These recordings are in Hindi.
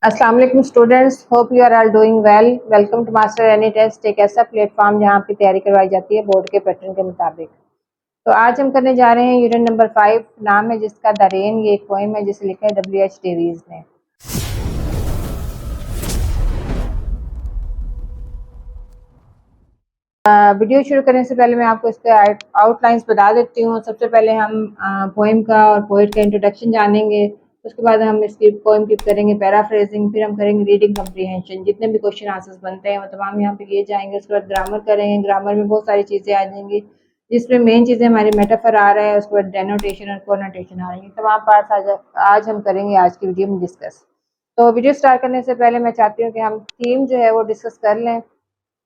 अस्सलाम वालेकुम students, hope you are all doing well. Welcome to Master Any Test, एक ऐसा प्लेटफॉर्म जहां आपकी तैयारी करवाई जाती है बोर्ड के पैटर्न के मुताबिक। तो आज हम करने जा रहे हैं यूनिट नंबर 5, नाम है जिसका द रेन। ये एक पोएम है जिसे लिखा है W.H. डेवीज ने। वीडियो शुरू करने से पहले मैं आपको इसके आउटलाइंस बता देती हूँ। सबसे पहले हम पोएम का और पोएट का इंट्रोडक्शन जानेंगे। उसके बाद हम इसकी पोएम की करेंगे पैराफ्रेजिंग, फिर हम करेंगे रीडिंग कम्प्रीहेंशन। जितने भी क्वेश्चन आंसर्स बनते हैं वो तमाम यहाँ पे किए जाएंगे। उसके बाद ग्रामर करेंगे। ग्रामर में बहुत सारी चीज़ें आ जाएंगी जिसमें मेन चीज़ें हमारी मेटाफर आ रहा है। उसके बाद डेनोटेशन और कोनोटेशन आ रही है। तमाम पार्ट्स आज हम करेंगे आज की वीडियो में डिस्कस। तो वीडियो स्टार्ट करने से पहले मैं चाहती हूँ कि हम थीम जो है वो डिस्कस कर लें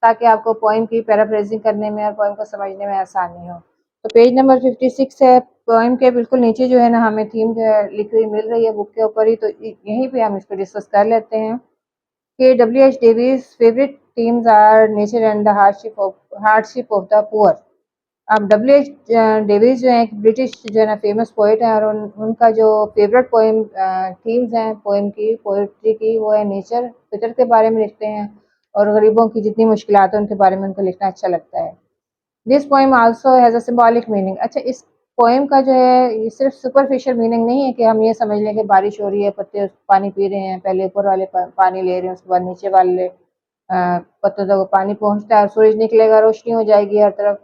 ताकि आपको पोएम की पैराफ्रेजिंग करने में और पोएम को समझने में आसानी हो। तो पेज नंबर 56 है। पोएम के बिल्कुल नीचे जो है ना हमें थीम जो है लिखी हुई मिल रही है बुक के ऊपर ही, तो यहीं पे हम इसको डिस्कस कर लेते हैं कि W.H. Davies favourite themes are nature and the hardship of the poor. अब W.H. डेविस जो है एक ब्रिटिश जो है ना फेमस पोइट है, और उनका जो फेवरेट पोएम थीम्स हैं पोएम की पोइट्री की, वो है नेचर, फितरत के बारे में लिखते हैं, और गरीबों की जितनी मुश्किलात हैं उनके बारे में उनको लिखना अच्छा लगता है। This poem also has a symbolic meaning. अच्छा, इस पोएम का जो है ये सिर्फ सुपरफिशियल मीनिंग नहीं है कि हम ये समझ लें कि बारिश हो रही है, पत्ते पानी पी रहे हैं, पहले ऊपर वाले पानी ले रहे हैं, उसके बाद नीचे वाले पत्तों तक पानी पहुंचता है और सूरज निकलेगा, रोशनी हो जाएगी हर तरफ।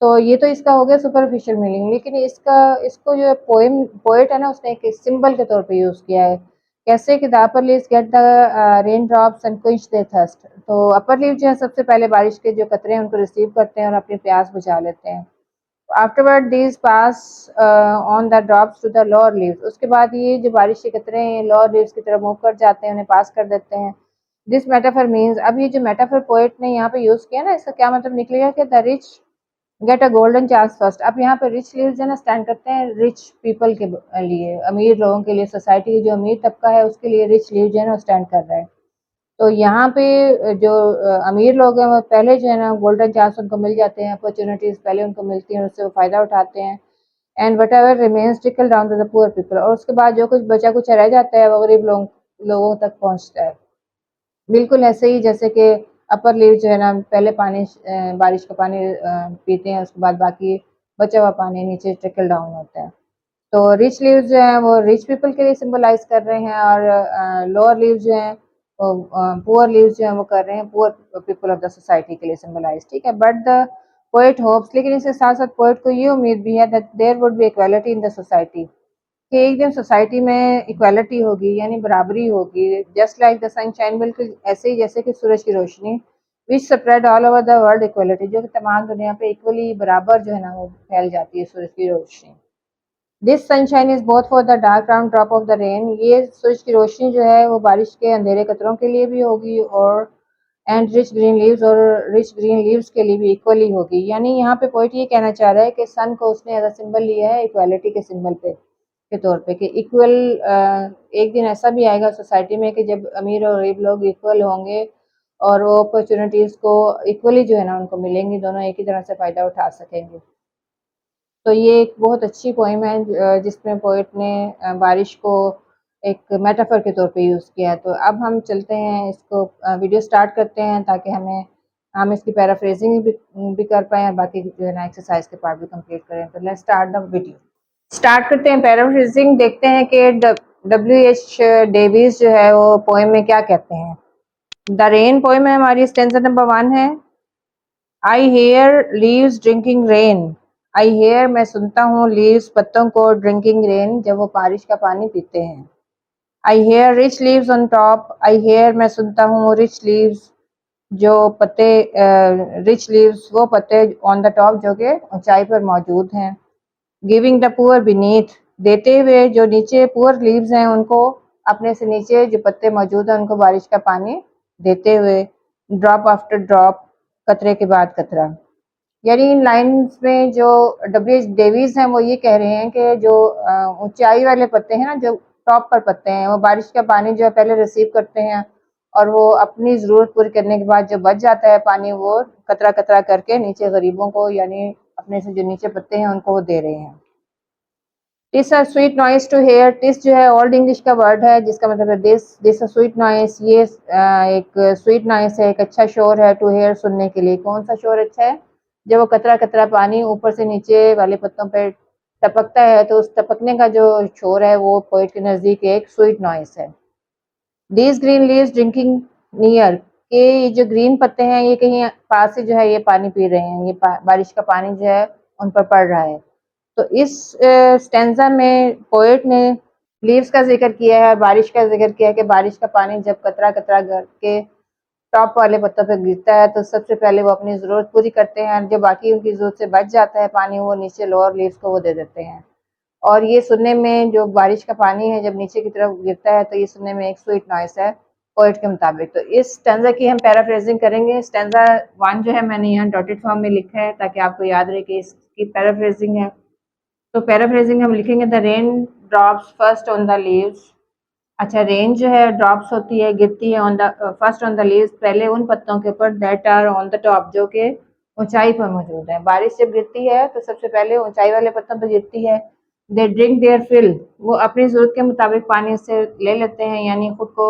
तो ये तो इसका हो गया सुपरफिशियल मीनिंग, लेकिन इसको जो है पोएट है ना उसने एक सिंबल के तौर पे यूज़ किया है। कैसे कि the upper leaves get the rain drops and quench their thirst. तो अपर लीव जो है सबसे पहले बारिश के जो कतरे हैं उनको रिसीव करते हैं और अपनी प्यास बुझा लेते हैं। Afterward these pass on the drops to the lower leaves. उसके बाद ये जो बारिश के कतरे हैं लोअर लीव्स की तरफ मूव कर जाते हैं, उन्हें पास कर देते हैं। दिस मेटाफर मीन्स, अब ये जो मेटाफर पोएट ने यहाँ पे यूज़ किया ना, इसका क्या मतलब निकलेगा कि the rich get a golden chance first. अब यहाँ पे रिच लीव्स जो है ना स्टैंड करते हैं रिच पीपल के लिए, अमीर लोगों के लिए, सोसाइटी की जो अमीर तबका है उसके लिए रिच लीव जो है ना स्टैंड कर रहा है। तो यहाँ पे जो अमीर लोग हैं वो पहले जो है ना गोल्डन चांस उनको मिल जाते हैं, अपॉर्चुनिटीज पहले उनको मिलती हैं, उससे वो फायदा उठाते हैं। And whatever remains trickle down to the poor people, और उसके बाद जो कुछ बचा कुछ रह जाता है वो गरीब लोगों तक पहुँचता है। बिल्कुल ऐसे ही जैसे कि अपर लीव जो है ना पहले बारिश का पानी पीते हैं, उसके बाद बाकी बचा हुआ पानी नीचे ट्रिकल डाउन होता है। तो रिच लीव्स जो हैं वो रिच पीपल के लिए सिंबलाइज कर रहे हैं, और लोअर लीव्स जो हैं वो पुअर लीव्स जो हैं वो कर रहे हैं poor people of the society के लिए सिंबलाइज। ठीक है, बट द पोएट होप्स, लेकिन इसके साथ साथ पोएट को ये उम्मीद भी है that there would be equality in the society, कि एक दिन सोसाइटी में इक्वालिटी होगी यानी बराबरी होगी। जस्ट लाइक द सनशाइन, बिल्कुल ऐसे ही जैसे कि सूरज की रोशनी, which spread all over the world equality, जो कि तमाम दुनिया पे इक्वली बराबर जो है ना वो फैल जाती है सूरज की रोशनी। This sunshine is both for the dark round drop of the rain, ये सूरज की रोशनी जो है वो बारिश के अंधेरे कतरों के लिए भी होगी, और एंड रिच ग्रीन लीव्स, और रिच ग्रीन लीव्स के लिए भी इक्वली होगी। यानी यहाँ पे पोइट ये कहना चाह रहा है कि सन को उसने एज अ सिंबल लिया है इक्वालिटी के सिंबल पे के तौर पे, कि इक्वल एक दिन ऐसा भी आएगा सोसाइटी में कि जब अमीर और गरीब लोग इक्वल होंगे और वो अपॉर्चुनिटीज़ को इक्वली जो है ना उनको मिलेंगी, दोनों एक ही तरह से फ़ायदा उठा सकेंगे। तो ये एक बहुत अच्छी पोइम है जिसमें पोएट ने बारिश को एक मेटाफर के तौर पे यूज़ किया है। तो अब हम चलते हैं इसको वीडियो स्टार्ट करते हैं ताकि हम इसकी पैराफ्रेजिंग भी कर पाएँ और बाकी जो है ना एक्सरसाइज के पार्ट भी कंप्लीट करें। तो let's start the video. Start करते हैं पैराफ्रेजिंग, देखते हैं कि W.H. डेविस जो है वो पोएम में क्या कहते हैं। द रेन पोएम है हमारी, स्टेंजा नंबर 1 है। आई हेयर लीव्स ड्रिंकिंग रेन। आई हेयर मैं सुनता हूँ, लीव्स पत्तों को, ड्रिंकिंग रेन जब वो बारिश का पानी पीते हैं। I hear rich leaves on top. I hear मैं सुनता हूँ रिच लीव्स, जो पत्ते, रिच लीव्स वो पत्ते ऑन द टॉप जो कि ऊंचाई पर मौजूद हैं। गिविंग द पुअर बीनीथ, देते हुए जो नीचे पुअर लीव्स हैं उनको, अपने से नीचे जो पत्ते मौजूद हैं उनको बारिश का पानी देते हुए। ड्रॉप आफ्टर ड्रॉप, कतरे के बाद कतरा। यानी इन लाइन्स में जो W.H. डेविस हैं वो ये कह रहे हैं कि जो ऊंचाई वाले पत्ते हैं ना, जो टॉप पर पत्ते हैं, वो बारिश का पानी जो है पहले रिसीव करते हैं, और वो अपनी ज़रूरत पूरी करने के बाद जो बच जाता है पानी वो कतरा कतरा करके नीचे गरीबों को, यानी अपने से जो नीचे पत्ते हैं उनको वो दे रहे हैं। TISS a sweet noise to hair. TISS जो है ओल्ड इंग्लिश का वर्ड है जिसका मतलब है दिस अ स्वीट नॉइस। ये एक स्वीट नॉइस है, एक अच्छा शोर है टू हेयर, सुनने के लिए। कौन सा शोर अच्छा है? जब वो कतरा कतरा पानी ऊपर से नीचे वाले पत्तों पे टपकता है तो उस टपकने का जो शोर है वो पोइट के नज़दीक एक स्वीट नॉइस है। These green leaves drinking near, के ये जो ग्रीन पत्ते हैं ये कहीं पास से जो है ये पानी पी रहे हैं, ये बारिश का पानी जो है उन पर पड़ रहा है। तो इस स्टेंजा में पोएट ने लीव्स का जिक्र किया है, बारिश का जिक्र किया है कि बारिश का पानी जब कतरा कतरा घर के टॉप वाले पत्तों पे गिरता है तो सबसे पहले वो अपनी ज़रूरत पूरी करते हैं, जो बाकी उनकी ज़रूरत से बच जाता है पानी वो नीचे लोअर लीव्स को वो दे देते हैं। और ये सुनने में जो बारिश का पानी है जब नीचे की तरफ गिरता है तो ये सुनने में एक स्वीट नॉइस है पोएट के मुताबिक। तो इस स्टेंजा की हम पैराफ्रेजिंग करेंगे। स्टेंजा 1 जो है मैंने यहाँ डॉटेड फॉर्म में लिखा है ताकि आपको याद रहे कि इसकी पैराफ्रेजिंग है। तो पैराफ्रेजिंग हम लिखेंगे the rain drops first on the leaves. अच्छा, रेन जो है ड्रॉप्स होती है, गिरती है on the first on the leaves, पहले उन पत्तों के ऊपर that are on the top, जो कि ऊंचाई पर मौजूद है। बारिश जब गिरती है तो सबसे पहले ऊंचाई वाले पत्तों पर गिरती है। दे ड्रिंक देयर फिल, वो अपनी जरूरत के मुताबिक पानी उससे ले लेते हैं, यानी खुद को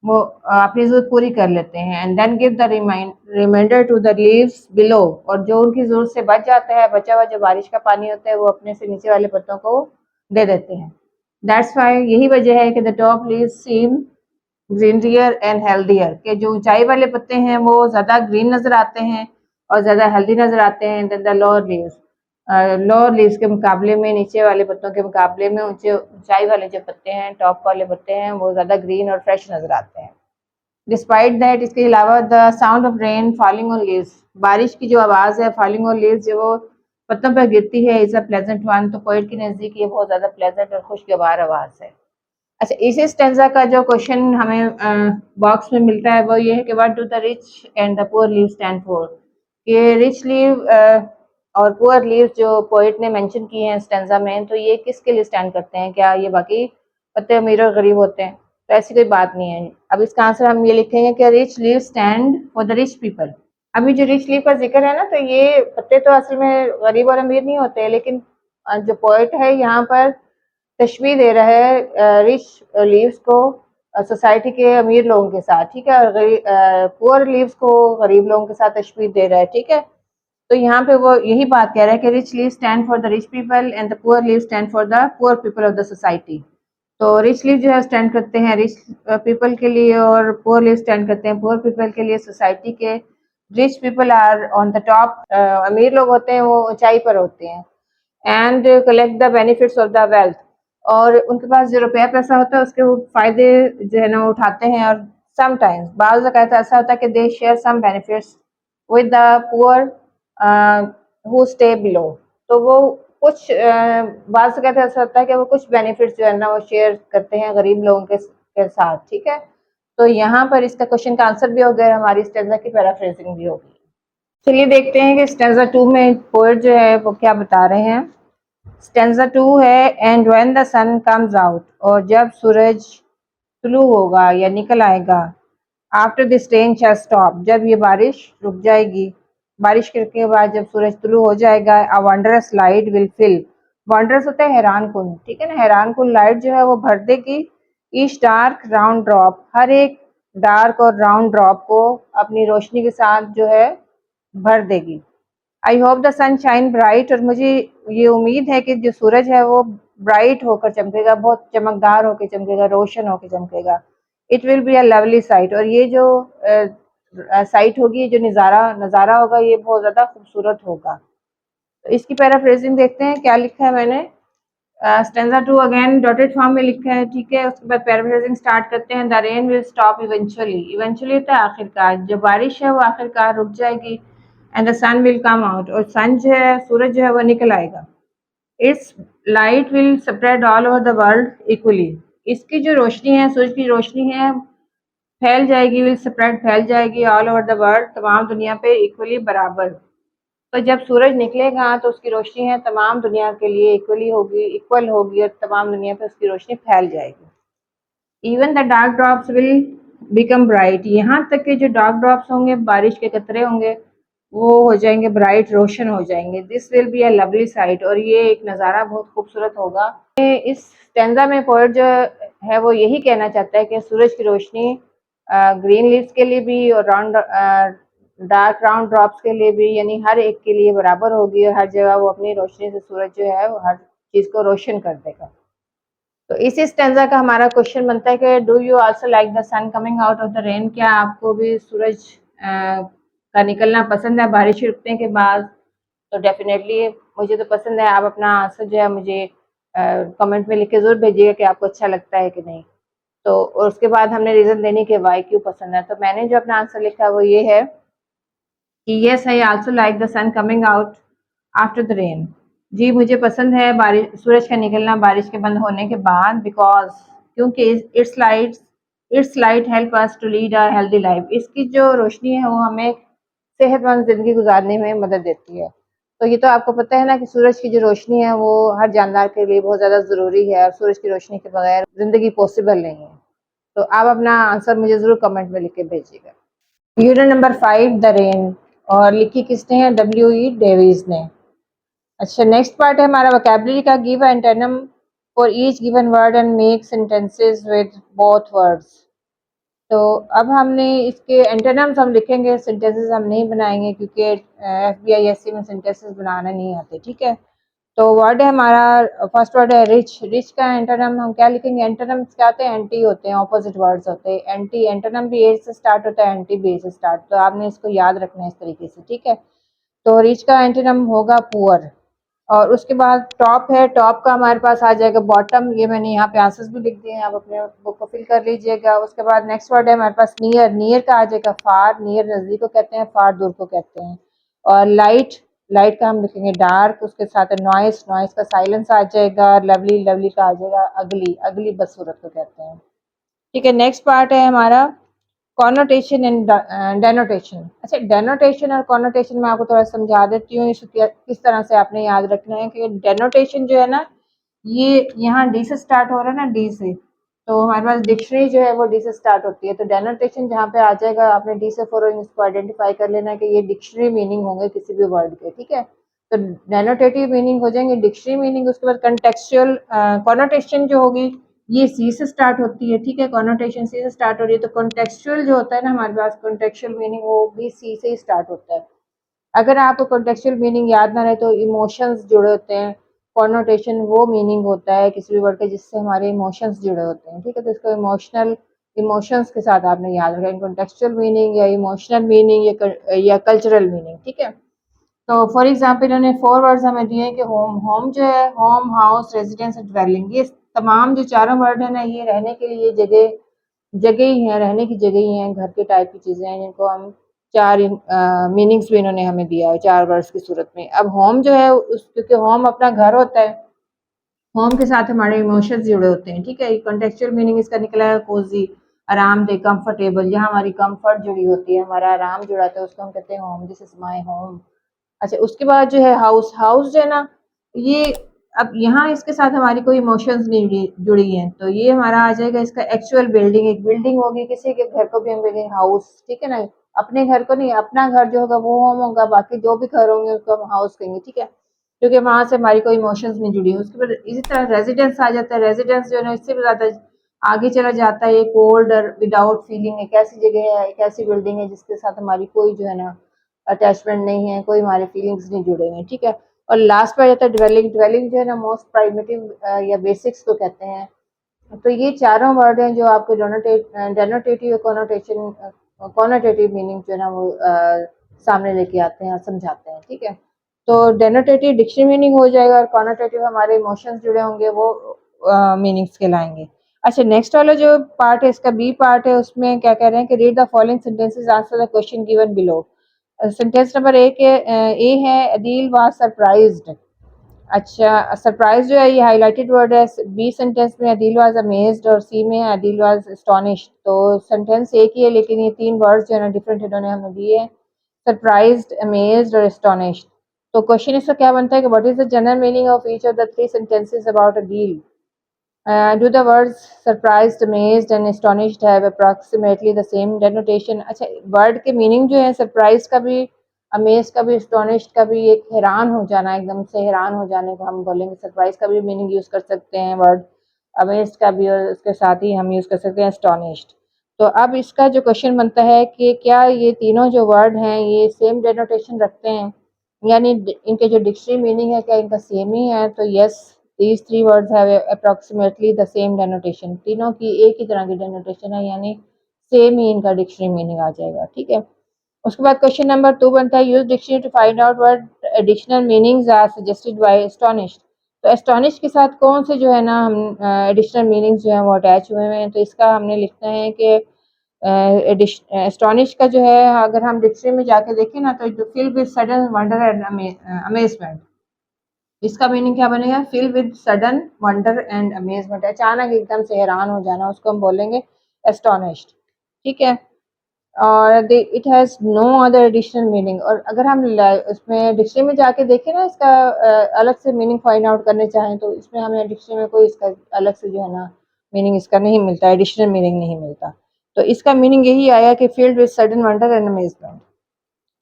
वो अपनी जरूरत पूरी कर लेते हैं। And then give the remainder to the leaves below, और जो उनकी जरूरत से बच जाता है, बचा हुआ जो बारिश का पानी होता है वो अपने से नीचे वाले पत्तों को दे देते हैं। दैट्स वाई, यही वजह है कि the top leaves seem greener and healthier, के जो ऊंचाई वाले पत्ते हैं वो ज़्यादा ग्रीन नज़र आते हैं और ज़्यादा हेल्दी नज़र आते हैं then the lower leaves. Lower leaves के मुकाबले में, नीचे वाले पत्तों के मुकाबले में ऊंचाई वाले जो पत्ते हैं, टॉप वाले पत्ते हैं, वो ज़्यादा ग्रीन और फ्रेश नज़र आते हैं। डिस्पाइट दैट, इसके अलावा the sound of rain falling on leaves, बारिश की जो आवाज़ है फॉलिंग ऑन लीव्स, जो वो पत्तों पर गिरती है, इज़ अ प्लेजेंट वन। तो पोइट के नज़दीक ये बहुत ज़्यादा प्लेजेंट और खुशगवार आवाज़ है। अच्छा, इसी स्टेंजा का जो क्वेश्चन हमें बॉक्स में मिलता है वो ये है कि what do the rich and the poor leave stand for. ये रिच लीव और पुअर लीव जो पोइट ने मेंशन किए हैं स्टेंजा में, तो ये किसके लिए स्टैंड करते हैं? क्या ये बाकी पत्ते अमीर और गरीब होते हैं? तो ऐसी कोई बात नहीं है। अब इसका आंसर हम ये लिखेंगे कि rich leave stand for the rich people. अभी जो रिच लीव का जिक्र है ना, तो ये पत्ते तो असल में गरीब और अमीर नहीं होते, लेकिन जो पोइट है यहाँ पर तशबीह दे रहा है रिच लीव्स को सोसाइटी के अमीर लोगों के साथ, ठीक है, और पुअर लीव्स को गरीब लोगों के साथ तशबीह दे रहा है, ठीक है। तो यहाँ पे वो यही बात कह रहा है कि rich leave stand for the rich people and the poor leave stand for the poor people of the society. तो रिच लीव जो है स्टैंड करते हैं रिच पीपल के लिए और पुअर लीव स्टैंड करते हैं पुअर पीपल के लिए सोसाइटी के। Rich people are on the top, अमीर लोग होते हैं वो ऊंचाई पर होते हैं। And collect the benefits of the wealth, और उनके पास जो रुपया पैसा होता है उसके वो फायदे जो है ना उठाते हैं। और समटाइम्स बाज़ औक़ात ऐसा होता है कि they share some benefits with the poor who stay below. तो वो कुछ बाज़ औक़ात ऐसा होता है कि वो कुछ बेनिफिट्स जो है ना वो शेयर करते हैं गरीब लोगों के साथ, ठीक है। तो यहाँ पर इसका क्वेश्चन का आंसर भी हो गया, हमारी स्टेंजा की पैराफ्रेजिंग भी होगी। चलिए देखते हैं कि स्टेंजा 2 में पोएट जो है वो क्या बता रहे हैं। स्टेंजा 2 है and when the sun comes out, और जब सूरज तुलू होगा या निकल आएगा। After this rain shall stop, जब ये बारिश रुक जाएगी। बारिश के बाद जब सूरज तुलू हो जाएगा, a wondrous light will fill, wondrous होता है हैरान कुन, ठीक है ना, हैरान कुन लाइट जो है वो भर देगी ईच डार्क राउंड ड्रॉप, हर एक डार्क और राउंड ड्रॉप को अपनी रोशनी के साथ जो है भर देगी। I hope the sun shine bright, और मुझे ये उम्मीद है कि जो सूरज है वो ब्राइट होकर चमकेगा, बहुत चमकदार होकर चमकेगा, रोशन होकर चमकेगा। It will be a lovely sight, और ये जो साइट होगी, जो नज़ारा नज़ारा होगा, ये बहुत ज़्यादा खूबसूरत होगा। तो इसकी पैराफ्रेजिंग देखते हैं क्या लिखा है मैंने। स्टेंजा 2 अगेन डॉटेड फॉर्म में लिखा है, ठीक है। उसके बाद पैराफ्रेजिंग स्टार्ट करते हैं। The rain will stop eventually, eventually होता है आखिरकार, जो बारिश है वो आखिरकार रुक जाएगी। And the sun will come out, और सन जो है सूरज जो है वो निकल आएगा। It's light will spread all over the world equally, इसकी जो रोशनी है, सूरज की रोशनी है, फैल जाएगी, विल स्प्रेड फैल जाएगी ऑल ओवर द वर्ल्ड, तमाम दुनिया पे इक्वली बराबर। तो जब सूरज निकलेगा तो उसकी रोशनी है तमाम दुनिया के लिए इक्वली होगी, इक्वल होगी, और तमाम दुनिया पे उसकी रोशनी फैल जाएगी। Even the dark drops will become bright, यहाँ तक कि जो डार्क ड्रॉप्स होंगे, बारिश के कतरे होंगे, वो हो जाएंगे ब्राइट, रोशन हो जाएंगे। This will be a lovely sight, और ये एक नज़ारा बहुत खूबसूरत होगा। इस स्टैंजा में पोएट जो है वो यही कहना चाहता है कि सूरज की रोशनी ग्रीन लीव्स के लिए भी और राउंड डार्क राउंड ड्रॉप्स के लिए भी, यानी हर एक के लिए बराबर होगी और हर जगह वो अपनी रोशनी से सूरज जो है वो हर चीज़ को रोशन कर देगा। तो इसी स्टैंजा का हमारा क्वेश्चन बनता है कि do you also like the sun coming out of the rain? क्या आपको भी सूरज का निकलना पसंद है बारिश रुकने के बाद? तो डेफिनेटली मुझे तो पसंद है। आप अपना आंसर जो है मुझे कमेंट में लिख के ज़रूर भेजिएगा कि आपको अच्छा लगता है कि नहीं। तो और उसके बाद हमने रीज़न देनी कि वाई क्यों पसंद है। तो मैंने जो अपना आंसर लिखा है वो ये है कि yes I also like the sun coming out after the rain. जी मुझे पसंद है बारिश, सूरज का निकलना बारिश के बंद होने के बाद, बिकॉज क्योंकि its light help us to lead a healthy life. इसकी जो रोशनी है वो हमें सेहतमंद जिंदगी गुजारने में मदद देती है। तो ये तो आपको पता है ना कि सूरज की जो रोशनी है वो हर जानदार के लिए बहुत ज़्यादा ज़रूरी है और सूरज की रोशनी के बगैर ज़िंदगी पॉसिबल नहीं है। तो आप अपना आंसर मुझे ज़रूर कमेंट में लिख के भेजिएगा। यूनिट नंबर 5 द रेन, और लिखी किसने है? W.E. डेविस ने। अच्छा, नेक्स्ट पार्ट है हमारा वोकैबुलरी का। Give antonym for each given word and make sentences with both words. तो अब हमने इसके एंटोनिम्स हम लिखेंगे, सेंटेंसेस हम नहीं बनाएंगे क्योंकि FBISC में सेंटेंसेस बनाना नहीं आते। ठीक है, तो वर्ड है हमारा, फर्स्ट वर्ड है रिच। रिच का एंटोनिम हम क्या लिखेंगे? एंटोनिम्स क्या होते हैं? एंटी होते हैं, ऑपोजिट वर्ड्स होते हैं। एंटी एंटोनिम भी ए से स्टार्ट होता है, एंटी बी से स्टार्ट। तो आपने इसको याद रखना है इस तरीके से। ठीक है, तो रिच का एंटोनिम होगा पुअर। और उसके बाद टॉप है, टॉप का हमारे पास आ जाएगा बॉटम। ये मैंने यहाँ पे आंसर्स भी लिख दिए हैं, आप अपने बुक को फिल कर लीजिएगा। उसके बाद नेक्स्ट वर्ड है हमारे पास नियर। नियर का आ जाएगा फार। नियर नज़दीक को कहते हैं, फार दूर को कहते हैं। और लाइट, लाइट का हम लिखेंगे डार्क। उसके साथ नॉइस, नॉइस का साइलेंस आ जाएगा। लवली, लवली का आ जाएगा अगली। अगली बदसूरत को कहते हैं। ठीक है, नेक्स्ट पार्ट है हमारा कॉनोटेशन एंड डेनोटेशन। अच्छा, डेनोटेशन और कॉनोटेशन मैं आपको थोड़ा समझा देती हूँ। किस तरह से आपने याद रखना है कि डेनोटेशन जो है ना, ये यहाँ डी से स्टार्ट हो रहा है ना, डी से। तो हमारे पास डिक्शनरी जो है वो डी से स्टार्ट होती है। तो डेनोटेशन जहाँ पे आ जाएगा, आपने डी से फॉलोइंग इसको आइडेंटिफाई कर लेना है कि ये डिक्शनरी मीनिंग होंगे किसी भी वर्ड के। ठीक है, तो डेनोटेटिव मीनिंग हो जाएंगे, डिक्शनरी मीनिंग। उसके बाद कंटेक्चुअल कॉनोटेशन जो होगी ये सी से स्टार्ट होती है। ठीक है, कॉनोटेशन सी से स्टार्ट हो रही है। तो कॉन्टेक्चुअल जो होता है ना हमारे पास, कॉन्टेक्चुअल मीनिंग वो भी सी से ही स्टार्ट होता है। अगर आपको कॉन्टेक्चुअल मीनिंग याद ना रहे तो इमोशंस जुड़े होते हैं। कॉनोटेशन वो मीनिंग होता है किसी भी वर्ड के जिससे हमारे इमोशंस जुड़े होते हैं। ठीक है, तो इसको इमोशंस के साथ आपने याद रखा, कॉन्टेक्चुअल मीनिंग या इमोशनल मीनिंग या कल्चरल मीनिंग। ठीक है, तो फॉर एग्जाम्पल इन्होंने 4 वर्ड्स हमें दिए हैं कि होम। होम जो है होम, हाउस, रेजिडेंस और ड्वेलिंग। ये तमाम जो चारों वर्ड है ना, ये रहने के लिए जगह, जगह ही है, रहने की जगह ही है, घर के टाइप की चीज़ें हैं जिनको हम चार मीनिंग्स भी इन्होंने हमें दिया है 4 वर्ड्स की सूरत में। अब होम जो है क्योंकि होम अपना घर होता है, होम के साथ हमारे इमोशंस जुड़े होते हैं। ठीक है, कॉन्टेक्चुअल मीनिंग इसका निकला है कोजी, आरामदेह, कंफर्टेबल। जहाँ हमारी कंफर्ट जुड़ी होती है, हमारा आराम जुड़ा होता है, उसको हम कहते हैं home. This is my home. अच्छा, उसके बाद जो है हाउस। हाउस जो है ना, ये अब यहाँ इसके साथ हमारी कोई इमोशंस नहीं जुड़ी हैं, तो ये हमारा आ जाएगा इसका एक्चुअल बिल्डिंग। एक बिल्डिंग होगी, किसी के घर को भी हम कहेंगे हाउस। ठीक है ना, अपने घर को नहीं, अपना घर जो होगा वो होम होगा, बाकी जो भी घर होंगे उसको हम हाउस कहेंगे। ठीक है, क्योंकि वहां से हमारी कोई इमोशंस नहीं जुड़ी। उसके बाद इसी तरह रेजिडेंस आ जाता है। रेजिडेंस जो है ना, इससे भी ज्यादा आगे चला जाता है। एक ओल्ड और विदाउट फीलिंग, एक ऐसी जगह है, एक ऐसी बिल्डिंग है जिसके साथ हमारी कोई जो है ना अटैचमेंट नहीं है, कोई हमारे फीलिंग्स नहीं जुड़े हुए हैं। ठीक है, और लास्ट पे आ जाता है ड्वेलिंग। ड्वेलिंग जो है ना मोस्ट प्राइमेटिव या बेसिक्स को कहते हैं। तो ये चारों वर्ड हैं जो आपको डेनोटेटिव कॉनोटेशन, कॉनोटेटिव मीनिंग जो है ना वो सामने लेके आते हैं और समझाते हैं। ठीक है, तो डेनोटेटिव डिक्शनरी मीनिंग हो जाएगा और कॉनोटेटिव हमारे इमोशंस जुड़े होंगे, वो मीनिंग्स कहलाएंगे। अच्छा, नेक्स्ट वाला जो पार्ट है, इसका बी पार्ट है, उसमें क्या कह रहे हैं कि read the following sentences, answer the question given below. Sentence number A है अदील वाज सरप्राइज्ड। अच्छा, सरप्राइज जो है ये हाईलाइटेड वर्ड है। बी सेंटेंस में अदील वाज अमेज्ड और सी में अदील वाज एस्टोनिश्ड। तो सेंटेंस एक ही है लेकिन ये 3 वर्ड्स जो है ना डिफरेंट इन्होंने हमें दिए हैं, सरप्राइज्ड, अमेज्ड और एस्टोनिश्ड। तो क्वेश्चन इसका क्या बनता है कि what is the general meaning of each of the 3 sentences about Adeel? Do the words surprised, amazed and astonished have approximately the same denotation? अच्छा, वर्ड के मीनिंग जो है सरप्राइज का भी अमेज का भी, एस्टोनिश्ड का भी एक हैरान हो जाना, एकदम से हैरान हो जाने को हम बोलेंगे। सरप्राइज का भी मीनिंग यूज़ कर सकते हैं वर्ड अमेज का भी, और उसके साथ ही हम यूज़ कर सकते हैं एस्टोनिश्ड। तो अब इसका जो क्वेश्चन बनता है कि क्या ये तीनों जो वर्ड हैं ये सेम डेनोटेशन रखते हैं, यानी इनके जो डिक्शनरी मीनिंग है क्या इनका सेम ही है? तो yes, these three words have approximately the same denotation. तीनों की एक ही तरह की डेनोटेशन है, यानी सेम ही इनका डिक्शनरी मीनिंग आ जाएगा। ठीक है, उसके बाद क्वेश्चन नंबर 2 बनता है use dictionary to find out what additional meanings are suggested by astonished. तो एस्टोनिश के साथ कौन से जो है ना हम एडिशनल मीनिंग्स जो है वो अटैच हुए हैं? तो इसका हमने लिखना है कि एस्टोनिश का जो है अगर हम डिक्शनरी में जाके देखें ना तो fill with sudden wonder and amazement. इसका मीनिंग क्या बनेगा? Fill with sudden wonder and amazement, अचानक एकदम से हैरान हो जाना, उसको हम बोलेंगे एस्टोनिश्ड। ठीक है, और it has no other additional meaning. और अगर हम उसमें डिक्शनरी में जाके देखें ना इसका अलग से मीनिंग फाइंड आउट करने चाहें तो इसमें हमें डिक्शनरी में कोई इसका अलग से जो है ना मीनिंग इसका नहीं मिलता, एडिशनल मीनिंग नहीं मिलता। तो इसका मीनिंग यही आया कि filled with sudden wonder and amazement.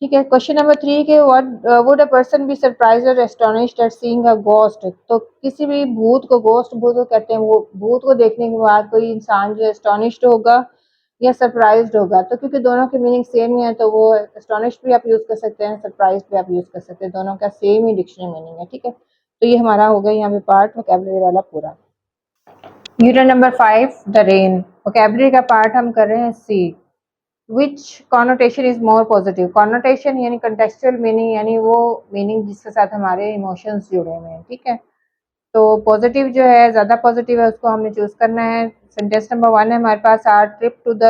ठीक है, क्वेश्चन नंबर 3 के what would a person be surprised और astonished at seeing a ghost. तो किसी भी भूत को, घोस्ट भूत को कहते हैं, वो भूत को देखने के बाद कोई इंसान जो एस्टोनिश्ड होगा या सरप्राइज्ड होगा। तो क्योंकि दोनों के मीनिंग सेम ही है तो वो एस्टोनिश्ड भी आप यूज़ कर सकते हैं, सरप्राइज्ड भी आप यूज़ कर सकते हैं, दोनों का सेम ही डिक्शनरी मीनिंग है। ठीक है, तो ये हमारा हो गया यहाँ पे पार्ट वोकैबुलरी वाला पूरा। Unit number 5 the rain. Vocabulary का पार्ट हम कर रहे हैं C. Which connotation is more positive. Connotation यानी कंटेक्चुअल मीनिंग, यानी वो मीनिंग जिसके साथ हमारे इमोशंस जुड़े हुए हैं। ठीक है, तो पॉजिटिव जो है, ज़्यादा पॉजिटिव है, उसको हमने चूज़ करना है। सेंटेंस नंबर 1 है हमारे पास, our trip to the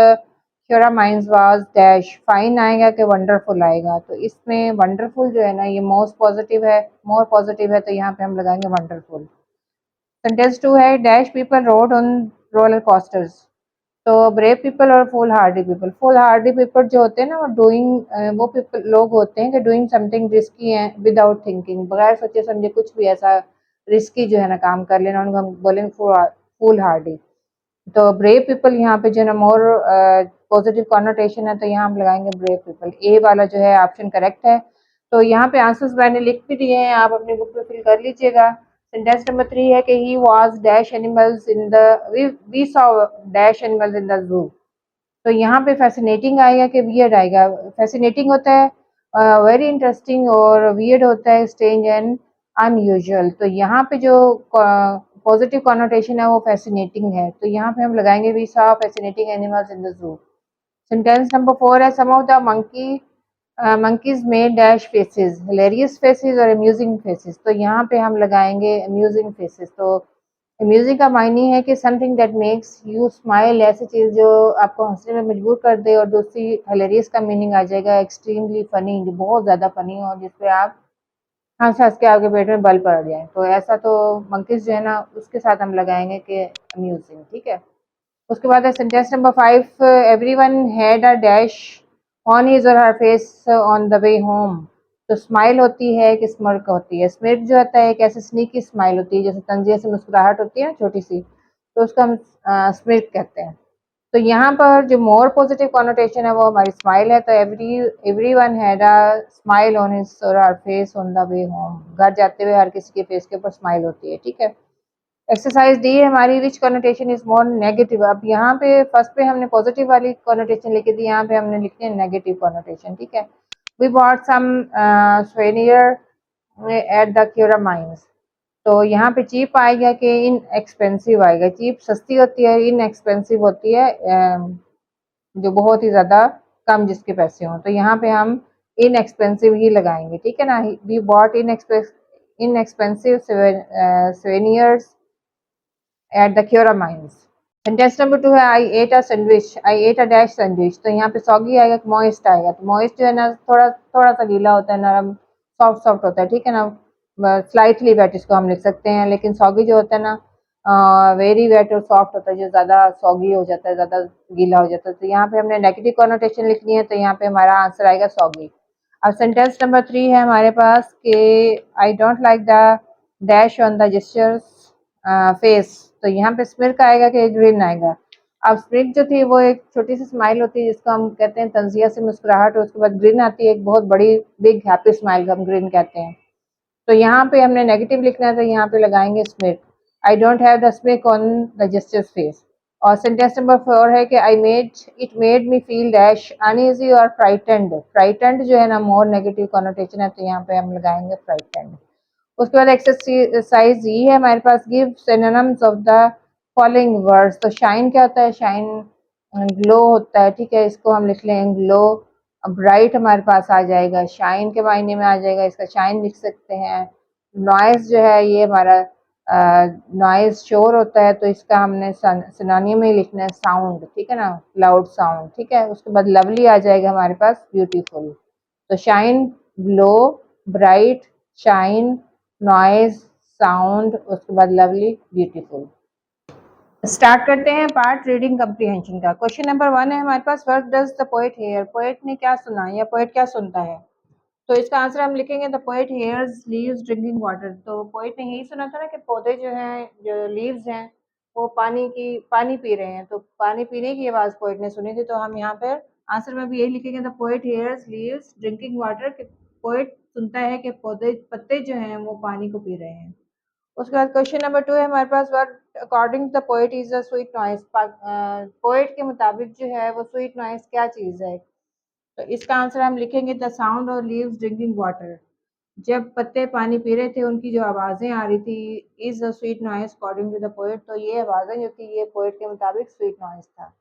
Khewra mines was dash fine आएगा कि वंडरफुल आएगा। तो इसमें वंडरफुल जो है ना ये मोस्ट पॉजिटिव है, मोर पॉजिटिव है, तो यहाँ पे हम लगाएंगे वंडरफुल। सेंटेंस 2 है dash people road on roller coasters. तो ब्रेव पीपल और full Hardy people. Full Hardy people जो होते हैं ना वो डूइंग, वो पीपल लोग होते हैं कि डूइंग समथिंग रिस्की है विदाउट थिंकिंग, बगैर सोचे समझे कुछ भी ऐसा रिस्की जो है ना काम कर लेना, उनको हम बोलेंगे फुल हार्डी। तो ब्रेव पीपल यहाँ पे जो है ना मोर पॉजिटिव कॉनोटेशन है, तो यहाँ हम लगाएंगे ब्रेव पीपल। ए वाला जो है ऑप्शन करेक्ट है। तो यहाँ पे आंसर्स मैंने लिख भी दिए हैं, आप अपनी बुक पे फिल कर लीजिएगा। सेंटेंस नंबर 3 है कि he was dash animals in the we saw dash animals in the zoo. तो यहाँ पे फैसिनेटिंग आएगा कि वियर्ड आएगा। फैसिनेटिंग होता है वेरी इंटरेस्टिंग, और वियर्ड होता है स्ट्रेंज एंड अनयूजुअल। तो यहाँ पे जो पॉजिटिव कॉनोटेशन है वो फैसिनेटिंग है, तो यहाँ पे हम लगाएंगे we saw fascinating animals in the zoo. Sentence number 4 है some of the monkeys made dash faces, hilarious faces और amusing faces। तो यहाँ पे हम लगाएंगे amusing faces। तो amusing का मायने है कि something that makes you smile, ऐसी चीज़ जो आपको हंसने में मजबूर कर दे। और दूसरी hilarious का मीनिंग आ जाएगा extremely funny, जो बहुत ज़्यादा फनी हो, जिसपे आप हंस हंस के आपके पेट में बल पड़ जाए। तो ऐसा तो monkeys जो है ना उसके साथ हम लगाएंगे कि amusing। ठीक है, उसके बाद है sentence number 5 everyone had a dash on his or her face on the way home. तो स्माइल होती है कि स्mirk होती है? स्मिर्क जो होता है एक ऐसे स्नीकी स्माइल होती है, जैसे तंजिया से मुस्कुराहट होती है ना छोटी सी, तो उसको हम स्मिर्क कहते हैं। तो यहाँ पर जो मोर पॉजिटिव कॉनोटेशन है वो हमारी स्माइल है। तो everyone had a smile on his or her face on the way home. घर जाते हुए हर किसी के फेस के ऊपर स्माइल होती है। ठीक है, एक्सरसाइज डी है हमारी विच कॉनोटेशन इज मोर नेगेटिव। अब यहाँ पे फर्स्ट पे हमने पॉजिटिव वाली कॉनोटेशन लिखी थी, यहाँ पे हमने लिखी है नेगेटिव कॉनोटेशन। ठीक है, we bought some souvenir at the Khewra mines. तो यहाँ पे चीप आएगा कि इन एक्सपेंसिव आएगा। चीप सस्ती होती है, इन एक्सपेंसिव होती है जो बहुत ही ज़्यादा कम जिसके पैसे हों। तो यहाँ पे हम इन एक्सपेंसिव ही लगाएंगे। ठीक है ना, we bought inexpensive souvenirs at the Khewra mines. Sentence number 2 है I ate a sandwich, I ate a dash sandwich. तो यहाँ पे सॉगी आएगा कि मॉइस्ट आएगा। तो मॉइस्ट जो है ना थोड़ा थोड़ा सा गीला होता है, नरम सॉफ्ट सॉफ्ट होता है। ठीक है ना, स्लाइटली वेट इसको हम लिख सकते हैं। लेकिन सॉगी जो होता है ना वेरी वेट और सॉफ्ट होता है, जो ज़्यादा सॉगी हो जाता है, ज़्यादा गीला हो जाता है। तो यहाँ पे हमने नेगेटिव कॉनोटेशन लिखनी है, तो यहाँ पे हमारा आंसर आएगा सॉगी। अब सेंटेंस नंबर 3 है हमारे पास कि I don't like the dash on the gestures face. तो यहाँ पे स्मिर्क आएगा कि ग्रीन आएगा? अब स्मित जो थी वो एक छोटी सी स्माइल होती है जिसको हम कहते हैं तंजिया से मुस्कुराहट, और उसके बाद ग्रिन आती है, एक बहुत बड़ी बिग हैप्पी स्माइल हम ग्रिन कहते हैं। तो यहाँ पे हमने नेगेटिव लिखना है, तो यहाँ पे लगाएंगे smirk. I don't have the smirk on the justice face. और सेंटेंस नंबर 4 है कि I made it made me feel dash uneasy और फ्राइटेंड। फ्राइटेंड जो है ना मोर नेगेटिव कॉनोटेशन है, तो यहाँ पे हम लगाएंगे फ्राइटेंड। उसके बाद एक्सरसाइज ये है हमारे पास, give synonyms of the following words. तो शाइन क्या होता है? शाइन ग्लो होता है, ठीक है, इसको हम लिख लें ग्लो। ब्राइट हमारे पास आ जाएगा, शाइन के मायने में आ जाएगा, इसका शाइन लिख सकते हैं। नॉइज जो है ये हमारा नॉइज शोर होता है, तो इसका हमने सिनोनिम में लिखना है साउंड, ठीक है ना, लाउड साउंड, ठीक है। उसके बाद लवली आ जाएगा हमारे पास, ब्यूटीफुल। तो shine, glow, bright, shine, noise, sound, उसके बाद लवली, ब्यूटीफुल। स्टार्ट करते हैं पार्ट रीडिंग कम्प्रीहेंशन का। क्वेश्चन नंबर 1 है हमारे पास, what does the poet hear? Poet ने क्या सुना या पोएट क्या सुनता है? तो इसका आंसर हम लिखेंगे the poet hairs leaves drinking water. तो पोएट ने यही सुना था ना कि पौधे जो हैं, जो लीव्स हैं, वो पानी पी रहे हैं, तो पानी पीने की आवाज़ पोएट ने सुनी थी। तो हम यहाँ पर आंसर में भी यही लिखेंगे the poet hairs leaves drinking water, कि पोएट सुनता है कि पौधे पत्ते जो हैं वो पानी को पी रहे हैं। उसके बाद क्वेश्चन नंबर 2 है हमारे पास, what according to the poet is a sweet noise. Poet के मुताबिक जो है वो स्वीट नॉइज क्या चीज़ है? तो इसका आंसर हम लिखेंगे the sound of leaves drinking water. जब पत्ते पानी पी रहे थे उनकी जो आवाज़ें आ रही थी, is a sweet noise according to the poet. तो ये आवाज़ें जो थी ये पोएट के मुताबिक स्वीट नॉइज था।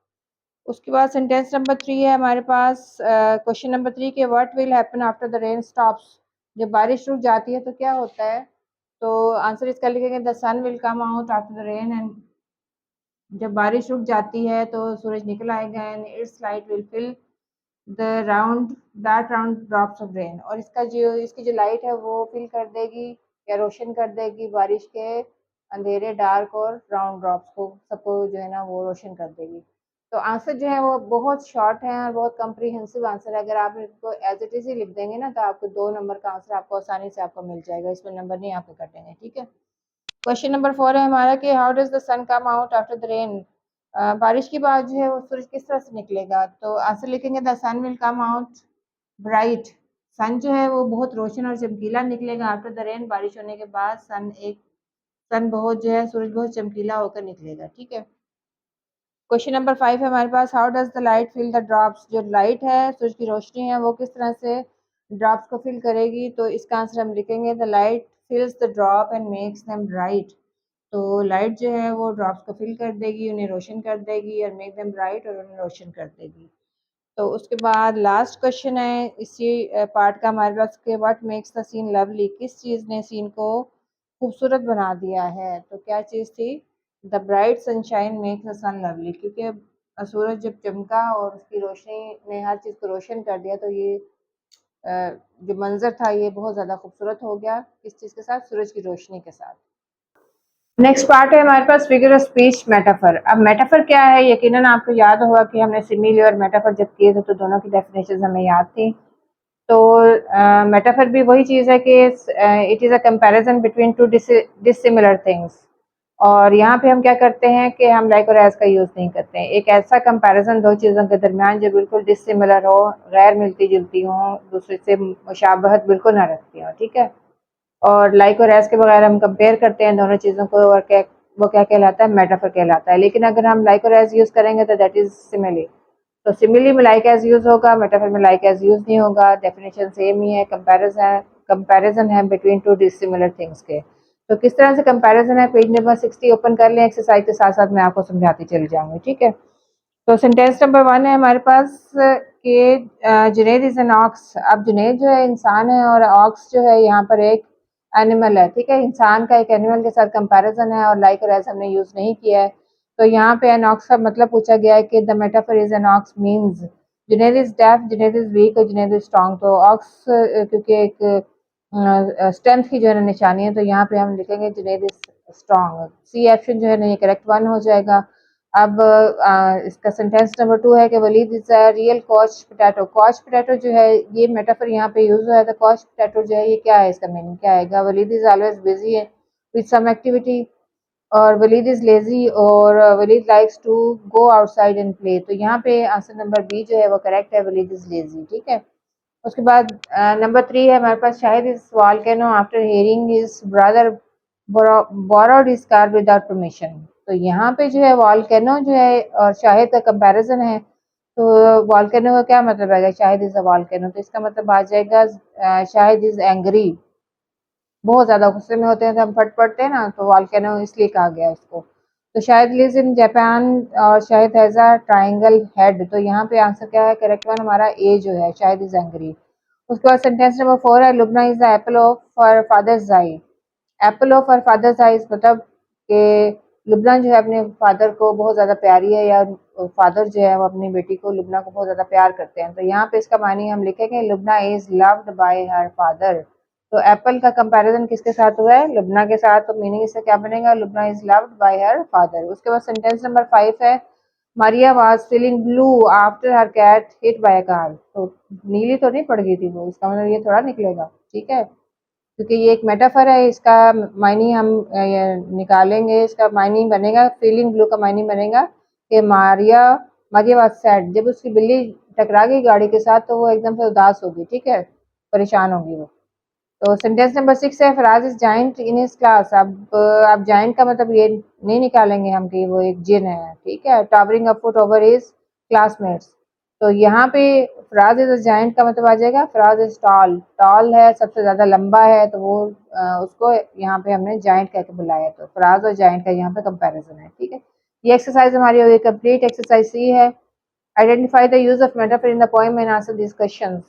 उसके बाद सेंटेंस नंबर 3 है हमारे पास, क्वेश्चन नंबर 3 के what will happen after the rain stops. जब बारिश रुक जाती है तो क्या होता है? तो आंसर इसका लिखेंगे the sun will come out after the rain, and जब बारिश रुक जाती है तो सूरज निकल आएगा, and its light will fill the round that round drops of rain. और इसकी जो लाइट है वो फिल कर देगी या रोशन कर देगी बारिश के अंधेरे, डार्क और राउंड ड्रॉप्स को, सबको जो है ना वो रोशन कर देगी। तो आंसर जो है वो बहुत शॉर्ट है और बहुत कम्प्रीहेंसिव आंसर है। अगर आप इसको एज इट इज ही लिख देंगे ना तो आपको 2 नंबर का आंसर आपको आसानी से आपको मिल जाएगा, इसमें नंबर नहीं आपको कटेंगे, ठीक है। क्वेश्चन नंबर 4 है हमारा कि how does the sun come out after the rain. बारिश के बाद जो है वो सूरज किस तरह से निकलेगा? तो आंसर लिखेंगे the sun will come out bright. Sun जो है वो बहुत रोशन और चमकीला निकलेगा आफ्टर द रेन, बारिश होने के बाद सन बहुत जो है सूरज बहुत चमकीला होकर निकलेगा, ठीक है। क्वेश्चन नंबर 5 है हमारे पास, how does the light fill the drops. जो लाइट है, सूरज की रोशनी है, वो किस तरह से ड्रॉप्स को फिल करेगी? तो इसका आंसर हम लिखेंगे the light फिल्स the drop and makes them bright. तो लाइट जो है वो ड्रॉप्स को फिल कर देगी, उन्हें रोशन कर देगी, और मेक देम ब्राइट, और उन्हें रोशन कर देगी। तो उसके बाद लास्ट क्वेश्चन है इसी पार्ट का हमारे पास के, what makes the scene lovely. किस चीज़ ने सीन को खूबसूरत बना दिया है? तो क्या चीज़ थी? The bright sunshine makes the sun lovely, क्योंकि सूरज जब चमका और उसकी रोशनी ने हर चीज़ को रोशन कर दिया, तो ये जो मंजर था ये बहुत ज़्यादा खूबसूरत हो गया। किस चीज़ के साथ? सूरज की रोशनी के साथ। नेक्स्ट पार्ट है हमारे पास, फिगर ऑफ स्पीच मेटाफर। अब मेटाफर क्या है? यकीनन आपको याद होगा कि हमने सिमिली और मेटाफर जब किए थे तो दोनों की डेफिनेशन हमें याद थी। तो मेटाफर भी वही चीज़ है कि it is a comparison between two dissimilar things. और यहाँ पे हम क्या करते हैं कि हम लाइक और एज का यूज़ नहीं करते हैं। एक ऐसा कंपैरिजन दो चीज़ों के दरमियान जो बिल्कुल डिसिमिलर हो, गैर मिलती जुलती हों, दूसरे से मुशाबहत बिल्कुल ना रखती हों, ठीक है। और लाइक और एज के बगैर हम कंपेयर करते हैं दोनों चीज़ों को, और क्या वो क्या कहलाता है? मेटाफर कहलाता है। लेकिन अगर हम लाइक और एज यूज़ करेंगे तो दैट इज़ सिमिली। तो सिमिली में लाइक एज यूज़ होगा, मेटाफर में लाइक एज यूज़ नहीं होगा। डेफिनेशन सेम ही है, कंपैरिजन है बिटवीन टू डिसिमिलर थिंग्स के। तो किस तरह से कंपैरिजन है? पेज नंबर 60 ओपन कर लें, एक्सरसाइज के साथ साथ मैं आपको समझाती चली जाऊंगी, ठीक है। तो सेंटेंस नंबर 1 है हमारे पास कि जुनैद इज एन ऑक्स। अब जुनैद जो है इंसान है, और ऑक्स जो है यहाँ पर एक एनिमल है, ठीक है। इंसान का एक एनिमल के साथ कंपैरिजन है, और लाइक और एज हमने यूज़ नहीं किया है। तो यहाँ पे एन ऑक्स का मतलब पूछा गया है कि the metaphor is an ox means Junaid is deaf, Junaid is weak और जुनैद इज स्ट्रॉन्ग। तो ऑक्स क्योंकि एक स्ट्रेंथ की जो है निशानी है, तो यहाँ पे हम लिखेंगे Junaid is strong. C option जो है ना ये करेक्ट वन हो जाएगा। अब इसका सेंटेंस नंबर 2 है कि Walid is a real couch potato. Couch potato जो है ये मेटाफर यहाँ पे यूज हुआ है, तो कॉच पोटैटो जो है ये क्या है? इसका मीनिंग क्या आएगा? वलीद इज ऑलवेज बिजी है विद सम एक्टिविटी। और वलीद इज़ लेज़ी और Walid likes to go outside and play. तो यहाँ पे आंसर नंबर बी जो है वो करेक्ट है, वलीद इज़ लेज़ी। ठीक है। उसके बाद नंबर 3 है हमारे पास, Shahid is volcano after hearing his brother borrowed his car without permission. तो यहाँ पे जो है वॉल्केनो जो है और शाहिद का कंपैरिजन है, तो वॉल्केनो का क्या मतलब है, शाहिद इज़ अ वॉल्केनो, तो इसका मतलब आ जाएगा शाहिद इज़ एंग्री, बहुत ज़्यादा गुस्से में होते हैं तो हम फट पड़ते हैं ना, तो वॉल्केनो इसलिए कहा गया उसको। तो शायद लिव्स इन जापान और शायद हैज़ अ ट्रायंगल हेड। तो यहाँ पे आंसर क्या है, करेक्ट वन हमारा ए जो है, शायद इज एंग्री। उसके बाद सेंटेंस नंबर 4 है, Lubna is the Apple of her father's I. Apple of her father's eyes मतलब कि लुबना जो है अपने फादर को बहुत ज़्यादा प्यारी है, या फादर जो है वो अपनी बेटी को, लुबना को बहुत ज़्यादा प्यार करते हैं। तो यहाँ पे इसका मानी हम लिखेंगे Lubna is loved by her father. तो एप्पल का कंपैरिजन किसके साथ हुआ है, लुबना के साथ, तो मीनिंग इससे क्या बनेगा, Lubna is loved by her father. उसके बाद सेंटेंस नंबर 5 है, Maria was feeling blue after her cat hit by a car. तो नीली तो नहीं पड़ गई थी वो, इसका मतलब ये थोड़ा निकलेगा। ठीक है, क्योंकि ये एक मेटाफर है, इसका मायने हम निकालेंगे, इसका मायने बनेगा, फीलिंग ब्लू का मायने बनेगा कि मारिया मारिया वाज सैड, जब उसकी बिल्ली टकरा गई गाड़ी के साथ तो वो एकदम से उदास होगी। ठीक है, परेशान होगी वो। तो सेंटेंस नंबर 6 है, Faraz is giant in his class. अब जाइंट का मतलब ये नहीं निकालेंगे हम कि वो एक जिन है। ठीक है, towering a foot over his classmates. तो यहाँ पे फराज इज अ जाइंट का मतलब आ जाएगा, फराज इज टॉल, टॉल है, सबसे ज्यादा लंबा है, तो वो उसको यहाँ पे हमने जाइंट कह के बुलाया। तो फराज और जाइंट का यहाँ पे कंपैरिजन है। ठीक है, ये एक्सरसाइज हमारी हो गई कंप्लीट। एक्सरसाइज सी है, identify the use of metaphor in the poem and answer this questions.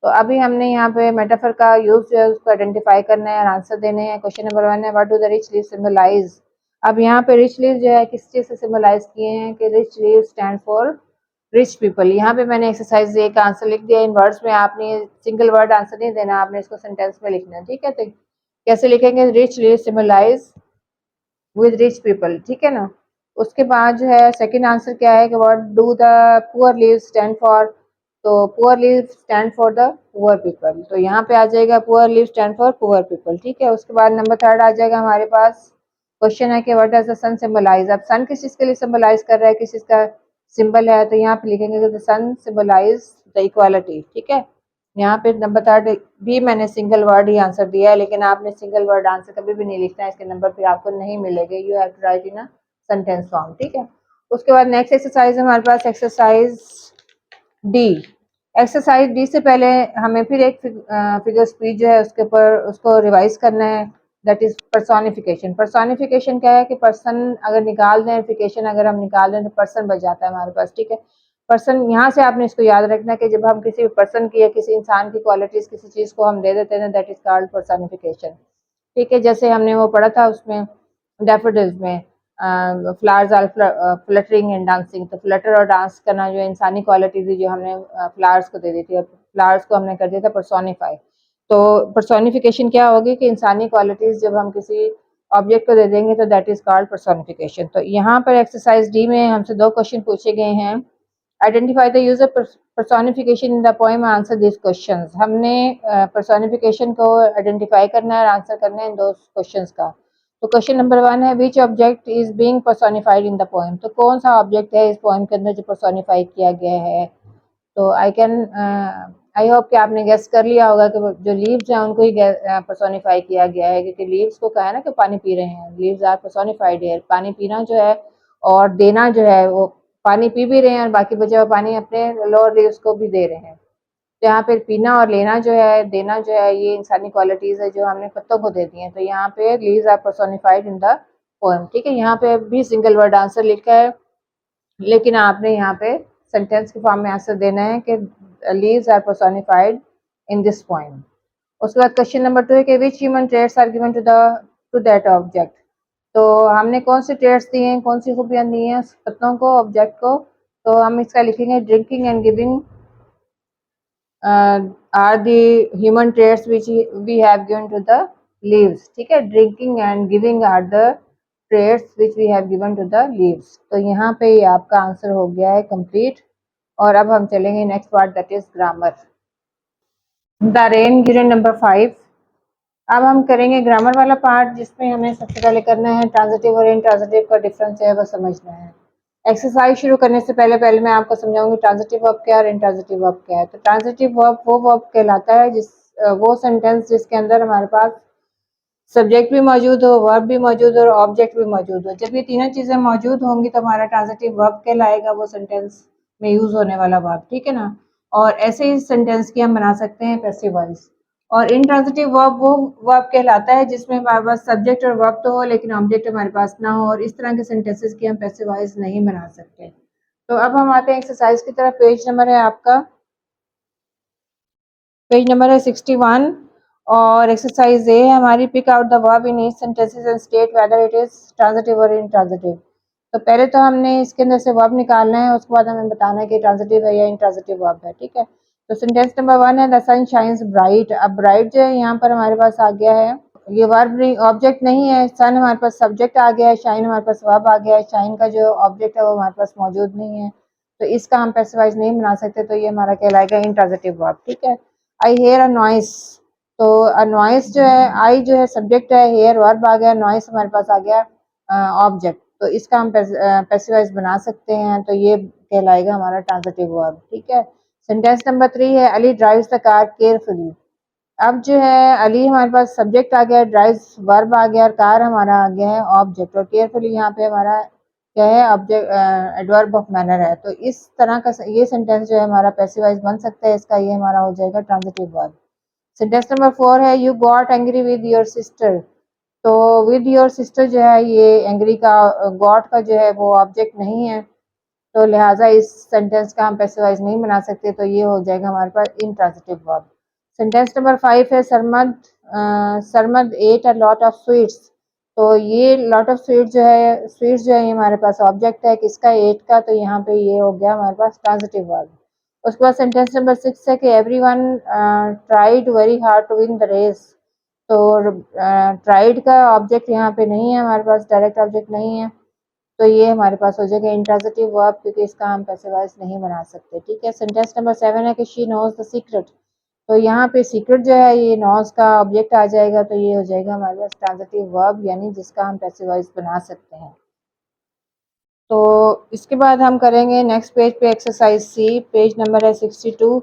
तो अभी हमने यहाँ पे मेटाफर का यूज जो है उसको आइडेंटिफाई करना है और आंसर देने हैं। क्वेश्चन नंबर 1 है, what do the rich leave symbolize. अब यहाँ पे रिच लीव जो है किस चीज से सिंबलाइज किए हैं कि rich leave stand for rich people. यहाँ पे मैंने एक्सरसाइज ए का आंसर लिख दिया इन वर्ड्स में, आपने सिंगल वर्ड आंसर नहीं देना, आपने इसको सेंटेंस में लिखना है। ठीक है, तो कैसे लिखेंगे, rich leave symbolize with rich people. ठीक है ना। उसके बाद जो है सेकंड आंसर क्या है कि what do the poor leave stand for. तो poor leave stand for the poor people, तो यहाँ पे आ जाएगा poor leave stand for poor people. ठीक है, उसके बाद नंबर 3 आ जाएगा हमारे पास, क्वेश्चन है कि what does the sun symbolize. अब सन किस चीज के लिए सिंबलाइज कर रहा है, किस चीज का सिंबल है, तो यहाँ पे लिखेंगे the sun symbolize the equality. ठीक है, यहाँ पे नंबर 3 भी मैंने सिंगल वर्ड ही आंसर दिया है, लेकिन आपने सिंगल वर्ड आंसर कभी भी नहीं लिखना है, इसके नंबर फिर आपको नहीं मिलेंगे, you have to write in a sentence form. ठीक है, उसके बाद नेक्स्ट एक्सरसाइज हमारे पास एक्सरसाइज डी। एक्सरसाइज डी से पहले हमें फिर एक फिगर स्पीच जो है उसके ऊपर उसको रिवाइज करना है, दैट इज पर्सोनिफिकेशन। पर्सोनिफिकेशन क्या है कि पर्सन अगर निकाल दें, फिकेशन अगर हम निकाल दें तो पर्सन बच जाता है हमारे पास। ठीक है, पर्सन यहाँ से आपने इसको याद रखना कि जब हम किसी पर्सन की या किसी इंसान की क्वालिटीज किसी चीज को हम दे देते हैं, दैट इज कॉल्ड पर्सोनिफिकेशन। ठीक है, जैसे हमने वो पढ़ा था उसमें डैफोडिल्स में, flowers are fluttering and dancing. तो फ्लटर और डांस करना जो इंसानी क्वालिटी थी जो हमने फ्लावर्स को दे दी थी, और फ्लावर्स को हमने कर दिया था पर्सोनिफाई। तो पर्सोनिफिकेशन क्या होगी कि इंसानी क्वालिटीज जब हम किसी ऑब्जेक्ट को दे देंगे तो दैट इज कॉल्ड पर्सोनिफिकेशन। तो यहाँ पर एक्सरसाइज डी में हमसे 2 क्वेश्चन पूछे गए हैं, identify the use of personification in the poem, answer this questions. हमने पर्सोनिफिकेशन को आइडेंटिफाई करना है और आंसर करना है इन 2 क्वेश्चंस का। तो क्वेश्चन नंबर 1 है, which object is being personified in the poem. तो कौन सा ऑब्जेक्ट है इस पोएम के अंदर जो पर्सोनिफाई किया गया है। तो आई होप कि आपने गेस कर लिया होगा कि जो लीव्स हैं उनको ही पर्सोनिफाई किया गया है, क्योंकि लीव्स को कहा है ना कि पानी पी रहे हैं, लीव्स आर पर्सोनिफाइड है। पानी पीना जो है और देना जो है, वो पानी पी भी रहे हैं और बाकी बचा हुआ पानी अपने लोअर लीव्स को भी दे रहे हैं। तो यहाँ पे पीना और लेना जो है, देना जो है, ये इंसानी क्वालिटीज है जो हमने पत्तों को दे दी हैं। तो यहाँ पे leaves are personified in the poem. ठीक है, यहाँ पे भी सिंगल वर्ड आंसर लिखा है, लेकिन आपने यहाँ पे सेंटेंस के फॉर्म में आंसर देना है कि leaves are personified in this poem. उसके बाद क्वेश्चन नंबर 2 है कि which human traits are given to that object. तो हमने कौन से ट्रेट्स दिए हैं, कौन सी खूबियां दी हैं पत्तों को, ऑब्जेक्ट को। तो हम इसका लिखेंगे drinking and giving are the human traits which we have given to the leaves। ठीक है, drinking and giving are the traits which we have given to the leaves। तो यहाँ पे ये आपका आंसर हो गया है कंप्लीट। और अब हम चलेंगे next part, that is grammar. The rain given number 5, अब हम करेंगे ग्रामर वाला पार्ट, जिसमें हमें सबसे पहले करना है ट्रांजिटिव और इंट्रांजिटिव का डिफरेंस है वो समझना है। एक्सरसाइज शुरू करने से पहले पहले मैं आपको समझाऊंगी ट्रांजिटिव वर्ब क्या है और इंट्रांजिटिव वर्ब क्या है। तो ट्रांजिटिव वर्ब वो वर्ब कहलाता है वो सेंटेंस जिसके अंदर हमारे पास सब्जेक्ट भी मौजूद हो, वर्ब भी मौजूद हो और ऑब्जेक्ट भी मौजूद हो। जब ये तीनों चीजें मौजूद होंगी तो हमारा ट्रांजिटिव वर्ब कहलाएगा, वो सेंटेंस में यूज होने वाला वर्ब, ठीक है ना। और ऐसे ही सेंटेंस की हम बना सकते हैं पैसिव वॉइस। और इंट्रांजिटिव वर्ब वो वर्ब कहलाता है जिसमें हमारे पास सब्जेक्ट और वर्ब तो हो लेकिन ऑब्जेक्ट हमारे पास ना हो, और इस तरह के सेंटेंसेस की हम पैसिव वॉइस नहीं बना सकते। तो अब हम आते हैं एक्सरसाइज की तरफ। पेज नंबर है आपका, पेज नंबर है 61 और एक्सरसाइज ए है हमारी। Pick out the verb in each sentences and state whether it is transitive और इंट्रांजिटिव। तो पहले तो हमने इसके अंदर से वर्ब निकालना है, उसके बाद हमें बताना है कि ट्रांजिटिव है या इंट्रांजिटिव वर्ब है, ठीक है। तो सेंटेंस नंबर 1 है द सन शाइन्स ब्राइट। अब ब्राइट जो है यहाँ पर हमारे पास आ गया है, ये वर्ब नहीं, ऑब्जेक्ट नहीं है। सन हमारे पास सब्जेक्ट आ गया है, शाइन हमारे पास वर्ब आ गया है। शाइन का जो ऑब्जेक्ट है वो हमारे पास मौजूद नहीं है, तो इसका हम पैसिवाइज नहीं बना सकते, तो ये हमारा कहलाएगा इंट्रांजिटिव वर्ब, ठीक है। आई हेयर अ नॉइस, तो नॉइस जो है, आई जो है सब्जेक्ट है, हेयर वर्ब आ गया, नॉइस हमारे पास आ गया ऑब्जेक्ट, तो इसका हम पैसिवाइज बना सकते हैं, तो ये कहलाएगा हमारा ट्रांजिटिव वर्ब, ठीक है। सेंटेंस नंबर 3 है Ali drives the car carefully. अब जो है अली हमारे पास सब्जेक्ट आ गया, ड्राइव्स वर्ब आ गया और कार हमारा आ गया है ऑब्जेक्ट, और केयरफुली यहाँ पे हमारा क्या है, ऑब्जेक्ट एडवर्ब ऑफ मैनर है। तो इस तरह का ये सेंटेंस जो है हमारा पैसिवाइज बन सकता है, इसका ये हमारा हो जाएगा ट्रांजिटिव वर्ब। सेंटेंस नंबर 4 है you got angry with your sister. तो विद योर सिस्टर जो है ये एंग्री का, गॉट का जो है वो ऑब्जेक्ट नहीं है, तो लिहाजा इस सेंटेंस का हम पैसिवाइज नहीं बना सकते, तो ये हो जाएगा हमारे पास इंट्रांजिटिव वर्ब। सेंटेंस नंबर 5 है Sarmad Sarmad at a lot of sweets. तो ये लॉट ऑफ स्वीट्स जो है ये हमारे पास ऑब्जेक्ट है किसका, एट का, तो यहाँ पे ये हो गया हमारे पास ट्रांजिटिव वर्ब। उसके बाद सेंटेंस नंबर 6 है कि everyone tried very hard to win the race. तो ट्राइड का ऑब्जेक्ट यहाँ पे नहीं है, हमारे पास डायरेक्ट ऑब्जेक्ट नहीं है, तो ये हमारे पास हो जाएगा इंट्रांजिटिव वर्ब, क्योंकि इसका हम पैसिवाइज नहीं बना सकते, ठीक है। सेंटेंस नंबर 7 है कि शी नोज द सीक्रेट। तो यहाँ पे सीक्रेट जो है ये नोज का ऑब्जेक्ट आ जाएगा, तो ये हो जाएगा हमारे पास ट्रांजिटिव वर्ब, यानी जिसका हम पैसिवाइज बना सकते हैं। तो इसके बाद हम करेंगे नेक्स्ट पेज पे एक्सरसाइज सी, पेज नंबर है 62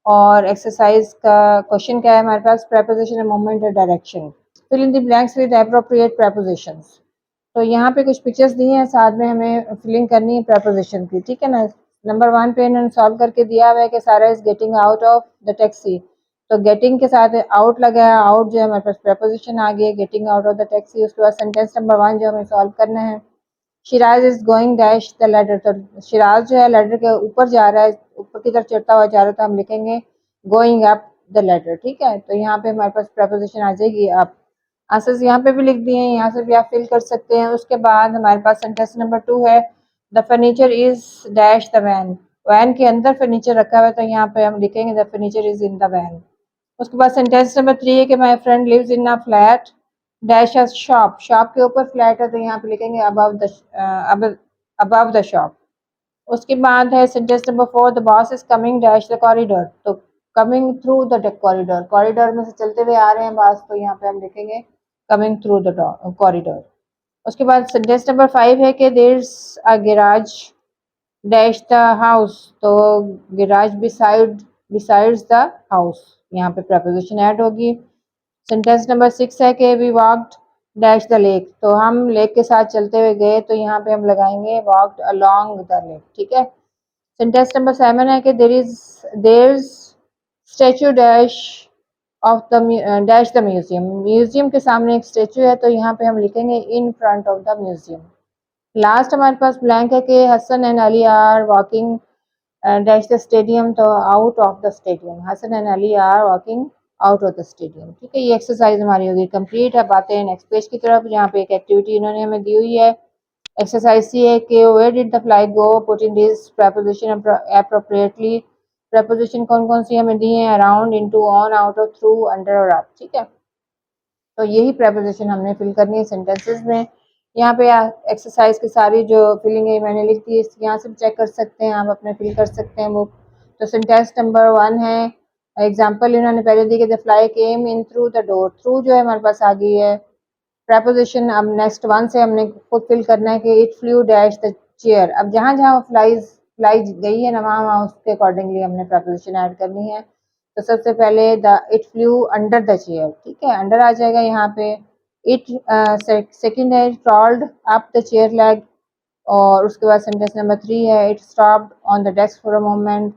और एक्सरसाइज का क्वेश्चन क्या है हमारे पास, preposition and movement और direction. Fill in the blanks with appropriate prepositions। तो यहाँ पे कुछ पिक्चर्स दी हैं, साथ में हमें फिलिंग करनी है preposition की, ठीक है ना। नंबर 1 पे इन्होंने सॉल्व करके दिया हुआ है कि सारा is getting out of the taxi. तो गेटिंग के साथ आउट लगा है, आउट जो है हमारे पास preposition आ गई है, getting out of the taxi. उसके बाद सेंटेंस नंबर 1 जो हमें सॉल्व करना है, Siraj is going dash the ladder. तो शिराज जो है लैडर के ऊपर जा रहा है, ऊपर की तरफ चढ़ता हुआ जा रहा है, तो हम लिखेंगे गोइंग अप द लैडर, ठीक है। तो यहाँ पे हमारे पास preposition आ जाएगी अप। आंसर्स यहाँ पे भी लिख दिए हैं, यहाँ से भी आप फिल कर सकते हैं। उसके बाद हमारे पास सेंटेंस नंबर 2 है the furniture is dash the van. Van के अंदर फर्नीचर रखा हुआ है, तो यहाँ पे हम लिखेंगे the furniture is in the van. उसके बाद सेंटेंस नंबर 3 है कि my friend lives in a flat dash a shop. Shop के ऊपर फ्लैट है, तो यहाँ पे लिखेंगे अबव द शॉप। उसके बाद है sentence number 4 the boss is coming dash the corridor. तो coming through the corridor, corridor में से चलते हुए आ रहे हैं बॉस, तो यहाँ पे हम लिखेंगे कमिंग थ्रू द कॉरिडोर। उसके बाद सेंटेंस नंबर 5 है कि there is a garage dash the house. तो गैराज बिसाइड्स द हाउस, यहाँ पे preposition ऐड होगी। सेंटेंस नंबर 6 है कि we walked dash the lake. तो हम लेक के साथ चलते हुए गए, तो यहाँ पे हम लगाएंगे वॉक्ड अलोंग द लेक, ठीक है। सेंटेंस नंबर 7 है कि there statue dash of the dash the museum. Museum के सामने एक स्टेचू है, तो यहाँ पे हम लिखेंगे in front of the museum. Last हमारे पास ब्लैंक है कि Hasan and Ali are walking dash the stadium. तो out of the stadium, Hasan and Ali are walking out of the stadium, ठीक है। ये एक्सरसाइज हमारी होगी कंप्लीट। अब आते हैं नेक्स्ट पेज की तरफ, जहाँ पे एक एक्टिविटी इन्होंने हमें दी हुई है। एक्सरसाइज सी है कि where did the fly go, put in this preposition appropriately। preposition कौन कौन सी हमें दी हैं, around, into, on, out of, through, under और अप, ठीक है। तो यही preposition हमने फिल करनी है सेंटेंसेस में। यहाँ पे एक्सरसाइज की सारी जो फिलिंग है मैंने लिख दी है, यहाँ से भी चेक कर सकते हैं आप, अपने फिल कर सकते हैं वो। तो सेंटेंस नंबर 1 है एग्जाम्पल इन्होंने पहले दी कि the fly came in through the door, through जो है हमारे पास आ गई है प्रपोजिशन। अब नेक्स्ट वन से हमने खुद फिल करना है कि it flu dash the chair. अब जहाँ जहाँ फ्लाई गई है ना वहाँ वहाँ उसके अकॉर्डिंगली हमने प्रपोजिशन ऐड करनी है। तो सबसे पहले the it flu under the chair, ठीक है, अंडर आ जाएगा यहाँ पे। इट सेकेंड है crawled up the chair leg, और उसके बाद सेंटेंस नंबर 3 है it stopped on the desk for a moment.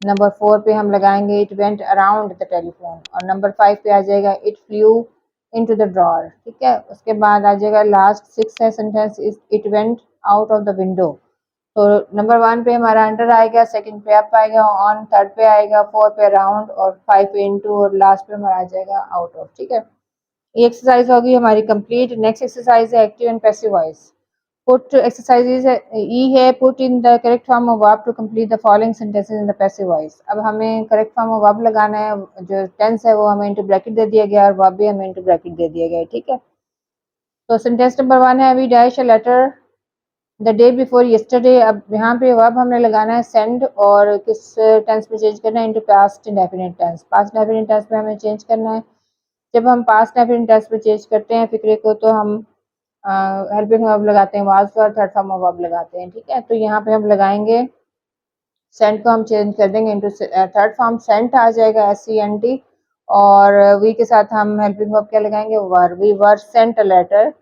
Number 4 पे हम लगाएंगे it went around the telephone, और नंबर 5 पे आ जाएगा it flu into the drawer, ठीक है। उसके बाद आ जाएगा लास्ट 6 है sentence it went out of the window. तो नंबर 1 पे हमारा अंडर आएगा, सेकंड पे अप आएगा, ऑन थर्ड पे आएगा, 4 पे अराउंड, और 5 पे इनटू, और लास्ट पे हमारा आ जाएगा आउट ऑफ, ठीक है। ये एक्सरसाइज होगी हमारी कंप्लीट। नेक्स्ट एक्सरसाइज है active and passive voice. Put exercises E है put in the correct form of verb to complete the following sentences in the passive voice। अब हमें करेक्ट फॉर्म ऑफ वर्ब लगाना है, जो टेंस है वो हमें इंटू ब्रैकेट दे दिया गया और वर्ब भी हमें इंटू ब्रैकेट दे दिया गया है, ठीक है। तो सेंटेंस नंबर 1 है we dash a letter the day before yesterday. अब यहाँ पे वर्ब हमने लगाना है सेंड, और किस टेंस में चेंज करना है, into past indefinite tense. Past indefinite tense में हमें चेंज करना है। जब हम पास्ट इंडेफिनिट टेंस में चेंज करते हैं फिक्रे को, तो हम हेल्पिंग वर्ब लगाते हैं, वाज पर थर्ड फॉर्म ऑफ वर्ब लगाते हैं, ठीक है। तो यहाँ पे हम लगाएंगे सेंट को हम चेंज कर देंगे इनटू थर्ड फॉर्म, सेंट आ जाएगा SENT, और वी के साथ हम हेल्पिंग वर्ब क्या लगाएंगे were, we were sent a letter